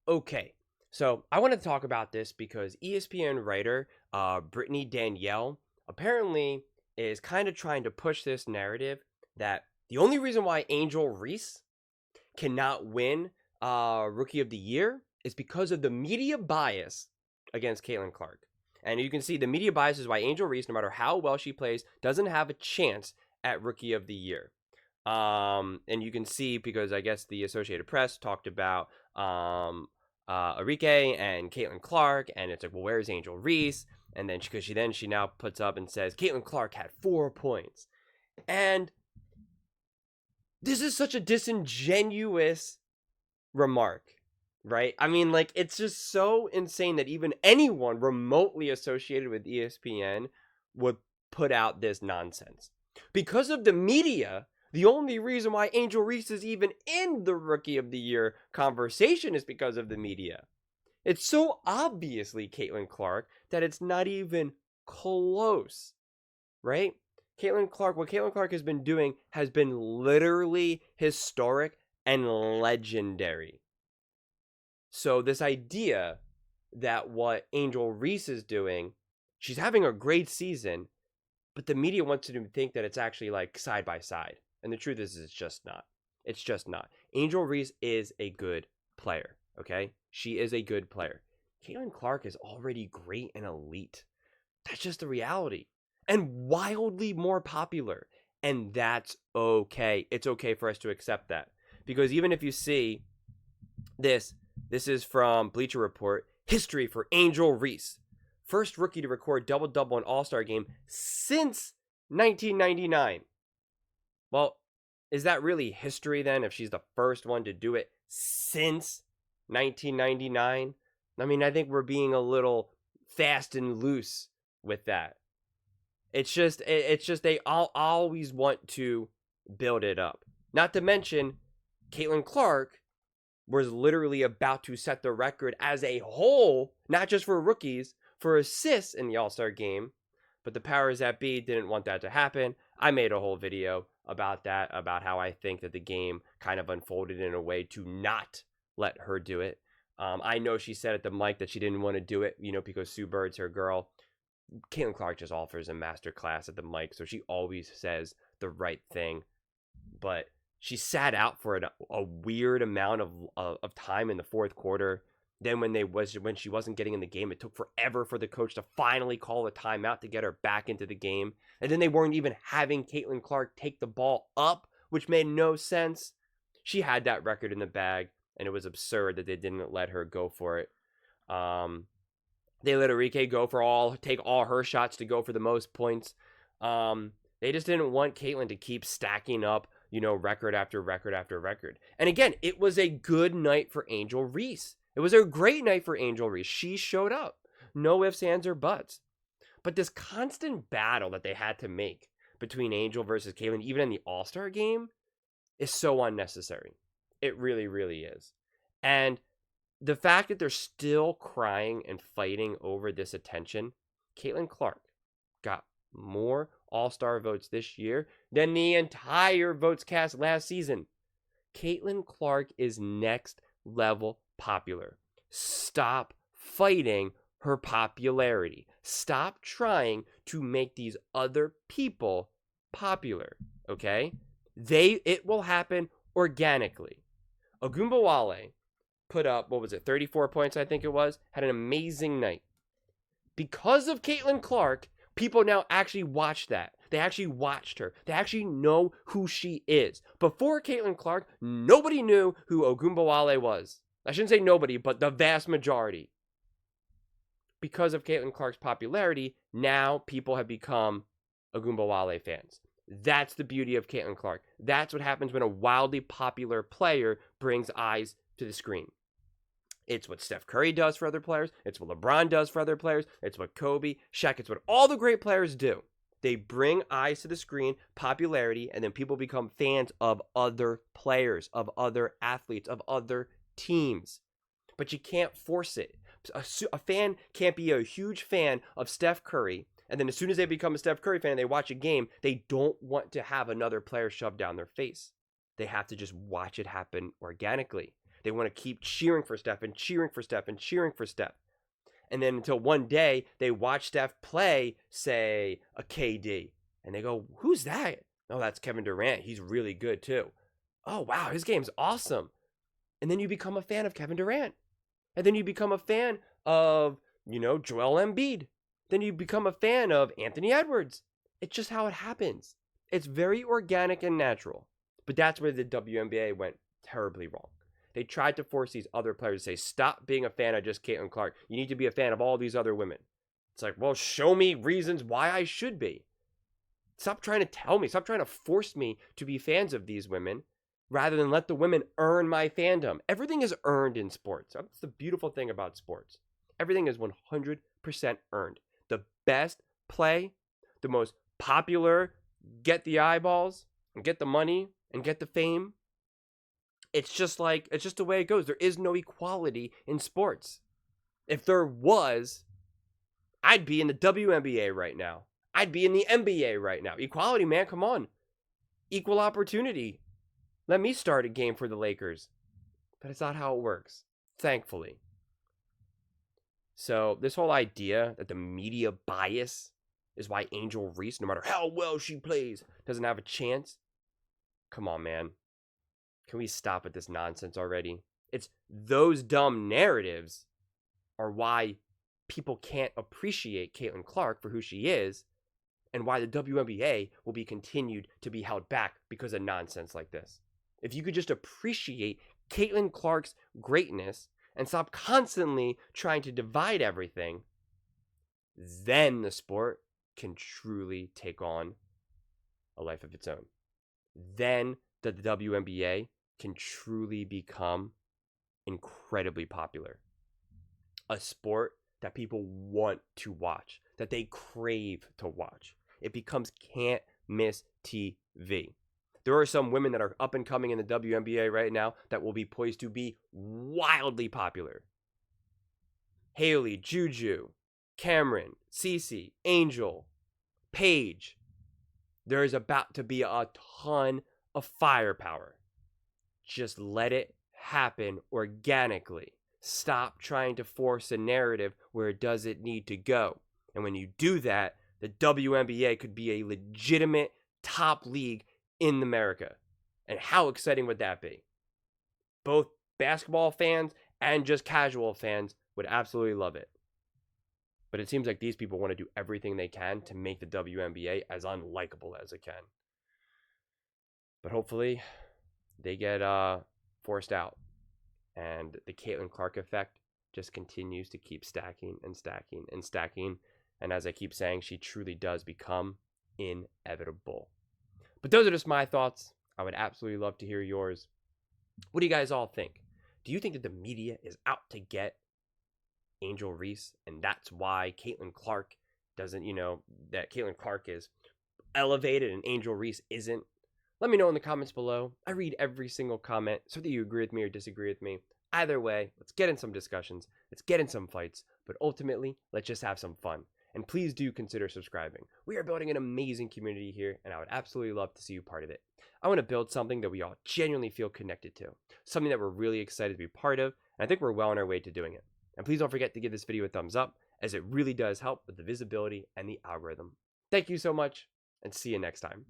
Okay, so I want to talk about this because ESPN writer Brittany Danielle apparently is kind of trying to push this narrative that the only reason why Angel Reese cannot win Rookie of the Year is because of the media bias against Caitlin Clark. And you can see the media bias is why Angel Reese, no matter how well she plays, doesn't have a chance at Rookie of the Year. And you can see because I guess the Associated Press talked about Enrique and Caitlin Clark, and it's like, well, where's Angel Reese? And then because she now puts up and says Caitlin Clark had 4 points, and this is such a disingenuous remark, right? I mean, like, it's just so insane that even anyone remotely associated with ESPN would put out this nonsense. Because of the media, the only reason why Angel Reese is even in the Rookie of the Year conversation is because of the media. It's so obviously Caitlin Clark that it's not even close, right? What Caitlin Clark has been doing has been literally historic and legendary. So this idea that what Angel Reese is doing, she's having a great season, but the media wants you to think that it's actually like side by side. And the truth is it's just not. It's just not. Angel Reese is a good player, okay? She is a good player. Caitlin Clark is already great and elite. That's just the reality. And wildly more popular. And that's okay. It's okay for us to accept that. Because even if you see this is from Bleacher Report. History for Angel Reese. First rookie to record double-double in All-Star game since 1999. Well, is that really history then if she's the first one to do it since 1999? I mean, I think we're being a little fast and loose with that. It's just they all always want to build it up. Not to mention, Caitlin Clark was literally about to set the record as a whole, not just for rookies, for assists in the All-Star game. But the powers that be didn't want that to happen. I made a whole video about that, about how I think that the game kind of unfolded in a way to not let her do it. I know she said at the mic that she didn't want to do it, because Sue Bird's her girl. Caitlin Clark just offers a master class at the mic, so she always says the right thing. But she sat out for a weird amount of time in the fourth quarter. Then when she wasn't getting in the game, it took forever for the coach to finally call a timeout to get her back into the game. And then they weren't even having Caitlin Clark take the ball up, which made no sense. She had that record in the bag, and it was absurd that they didn't let her go for it. They let Enrique take all her shots to go for the most points. They just didn't want Caitlin to keep stacking up, record after record after record. And again, it was a good night for Angel Reese. It was a great night for Angel Reese. She showed up. No ifs, ands, or buts. But this constant battle that they had to make between Angel versus Caitlin, even in the All-Star game, is so unnecessary. It really, really is. And the fact that they're still crying and fighting over this attention, Caitlin Clark got more All-Star votes this year than the entire votes cast last season. Caitlin Clark is next level popular. Stop fighting her popularity. Stop trying to make these other people popular, okay? It will happen organically. Ogunbowale put up, 34 points, I think it was, had an amazing night. Because of Caitlin Clark, people now actually watch that. They actually watched her. They actually know who she is. Before Caitlin Clark, nobody knew who Ogunbowale was. I shouldn't say nobody, but the vast majority. Because of Caitlin Clark's popularity, now people have become Ogunbowale fans. That's the beauty of Caitlin Clark. That's what happens when a wildly popular player brings eyes to the screen. It's what Steph Curry does for other players. It's what LeBron does for other players. It's what Kobe, Shaq, it's what all the great players do. They bring eyes to the screen, popularity, and then people become fans of other players, of other athletes, of other teams. But you can't force it. A fan can't be a huge fan of Steph Curry, and then as soon as they become a Steph Curry fan and they watch a game, they don't want to have another player shoved down their face. They have to just watch it happen organically. They want to keep cheering for Steph and cheering for Steph and cheering for Steph. And then until one day they watch Steph play, say, a KD, and they go, who's that? Oh, that's Kevin Durant. He's really good too. Oh, wow, his game's awesome. And then you become a fan of Kevin Durant. And then you become a fan of, Joel Embiid. Then you become a fan of Anthony Edwards. It's just how it happens. It's very organic and natural. But that's where the WNBA went terribly wrong. They tried to force these other players to say, stop being a fan of just Caitlin Clark. You need to be a fan of all these other women. It's like, well, show me reasons why I should be. Stop trying to tell me. Stop trying to force me to be fans of these women rather than let the women earn my fandom. Everything is earned in sports. That's the beautiful thing about sports. Everything is 100% earned. The best play, the most popular, get the eyeballs and get the money and get the fame. It's just the way it goes. There is no equality in sports. If there was, I'd be in the WNBA right now. I'd be in the NBA right now. Equality, man, come on. Equal opportunity. Let me start a game for the Lakers. But it's not how it works, thankfully. So this whole idea that the media bias is why Angel Reese, no matter how well she plays, doesn't have a chance. Come on, man. Can we stop with this nonsense already? It's those dumb narratives are why people can't appreciate Caitlin Clark for who she is and why the WNBA will be continued to be held back because of nonsense like this. If you could just appreciate Caitlin Clark's greatness and stop constantly trying to divide everything, then the sport can truly take on a life of its own. Then the WNBA can truly become incredibly popular. A sport that people want to watch, that they crave to watch. It becomes can't miss TV. There are some women that are up and coming in the WNBA right now that will be poised to be wildly popular. Haley, Juju, Cameron, Cece, Angel, Paige. There is about to be a ton of firepower. Just let it happen organically. Stop trying to force a narrative where it doesn't need to go. And when you do that, the WNBA could be a legitimate top league in America. And how exciting would that be? Both basketball fans and just casual fans would absolutely love it. But it seems like these people want to do everything they can to make the WNBA as unlikable as it can. But hopefully they get forced out. And the Caitlin Clark effect just continues to keep stacking and stacking and stacking. And as I keep saying, she truly does become inevitable. But those are just my thoughts. I would absolutely love to hear yours. What do you guys all think? Do you think that the media is out to get Angel Reese, and that's why Caitlin Clark doesn't, that Caitlin Clark is elevated and Angel Reese isn't? Let me know in the comments below. I read every single comment, so whether you agree with me or disagree with me. Either way, let's get in some discussions, let's get in some fights, but ultimately, let's just have some fun. And please do consider subscribing. We are building an amazing community here, and I would absolutely love to see you part of it. I want to build something that we all genuinely feel connected to, something that we're really excited to be part of, and I think we're well on our way to doing it. And please don't forget to give this video a thumbs up, as it really does help with the visibility and the algorithm. Thank you so much, and see you next time.